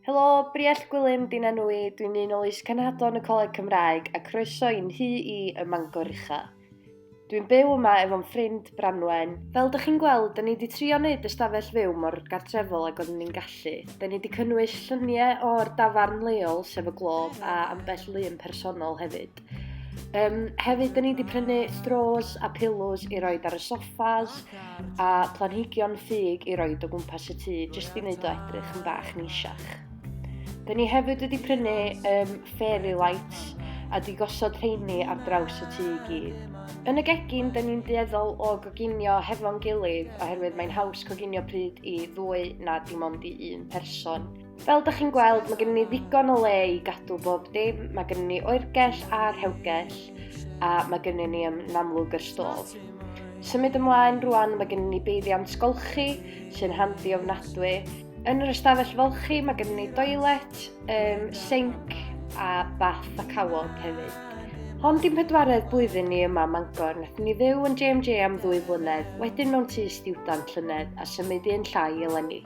Helo, Briell Gwilym di'n enw i, dwi'n un o is-cenhadon y Coleg Cymraeg a croeso i'n hi i y Mangor Ucha. Dwi'n byw yma efo'n ffrind Branwen. Fel dych chi'n gweld, da ni wedi trio wneud ystafell fyw mor gartrefol ag oeddwn ni'n gallu. Da ni wedi cynnwys lluniau o'r dafarn leol sef y glob a ambell lun personol hefyd. Hefyd, da ni wedi prynu throws a pillows i roed ar y soffas a planhigion ffug i roed o gwmpas y tŷ, jyst i wneud o edrych yn bach neisiach. Da ni hefyd wedi prynu fairy lights a di gosod rheini ar draws y tŷ i gyd. Yn y gegin, da ni'n dueddol o goginio hefo'n gilydd oherwydd mae'n haws coginio pryd i ddwy na dim ond i un person. Fel dych chi'n gweld, mae gennym ni ddigon o le i gadw bob dim, mae gennym ni oergell a'r rhewgell a mae gennym ni yn amlwg yr stof. Symud ymlaen rwan, mae gennym ni beiriant sgolchi sy'n handi ofnadwy. Yn yr ystafell folchi mae gennym ni doilet, sinc a bath a cawod hefyd. Hon di'n pedwaredd blwyddyn ni yma Mangor, nath ni fyw yn JMJ am 2 blynedd, wedyn mewn tŷ stiwdant llynedd a symud un llai eleni.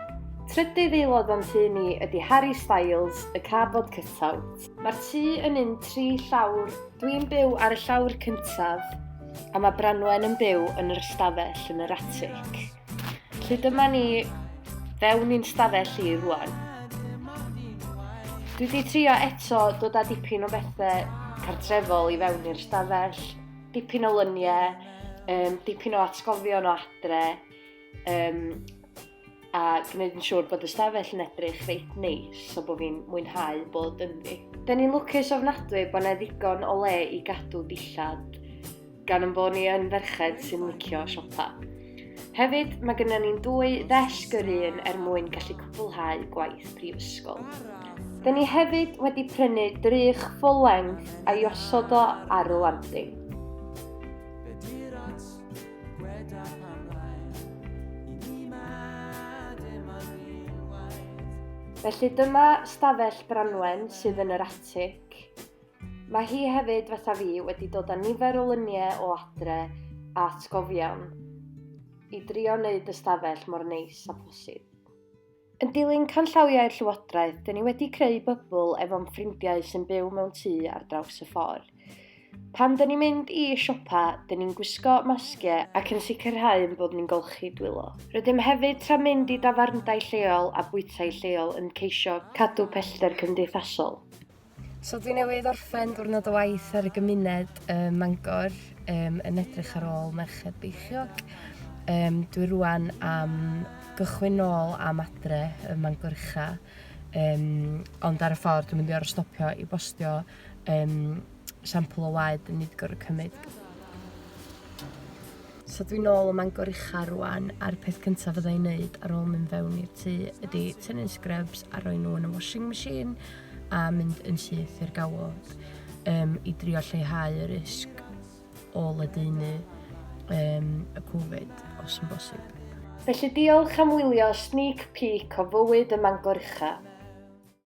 Trydydd aelod o'n tŷ ni ydy Harry Styles, y carbod cutout. Mae'r tŷ yn un 3 llawr, dwi'n byw ar y llawr cyntaf a mae Branwen yn byw yn yr ystafell yn yr atig. Felly dyma ni fewn i'n stafell i rwan. Dwi wedi trio eto dod â dipyn o bethau cartrefol i fewn i'r stafell, dipyn o lyniau, dipyn o atgofion o adre, a gwneud yn siŵr bod y stafell yn edrych reit neis so bod fi'n mwynhau bod ynddi. Da ni'n lwcus ofnadwy bod yna ddigon o le i gadw dillad, gan yn bod ni yn ferched sy'n licio siopa. Hefyd, mae gennym ni'n 2 ddesg yr un mwyn gallu cwblhau gwaith prifysgol. Da ni hefyd wedi prynu drych full length a i osod o ar y landing. Felly dyma stafell Branwen sydd yn yr atig. Mae hi hefyd fatha fi wedi dod â nifer o lyniau o adre a atgofion i drio wneud y stafell mor neis a posib. Yn dilyn canllawiau'r llywodraeth, da ni wedi creu bybl efo'n ffrindiau sy'n byw mewn tŷ ar draws y ffordd. Pan da ni'n mynd i siopa, da ni'n gwisgo masgiau ac yn sicrhau yn bod ni'n golchi dwylo. Rydym hefyd tra mynd i dafarndai lleol a bwytai lleol yn ceisio cadw pellter cymdeithasol. So dwi newydd orffen diwrnod o waith ar y gymuned Mangor yn edrych ar ôl Merched Beichiog. Dwi rwan am gychwyn nôl am adre y Mangor Ucha, ond ar y ffordd dwi'n mynd i stopio i bostio sampl o waed yn nid gorau cymryd. So dwi'n nôl o Mangor Ucha rwan, a'r peth cyntaf fydda i'n neud ar ôl mynd fewn i'r tŷ ydy tynnu'n scrubs a rhoi nhw yn y washing machine a mynd yn syth i'r gawod i drio lleihau y risg o ledaenu y Covid os yn bosib. Felly diolch am wylio sneak peek o fywyd y Mangor Ucha.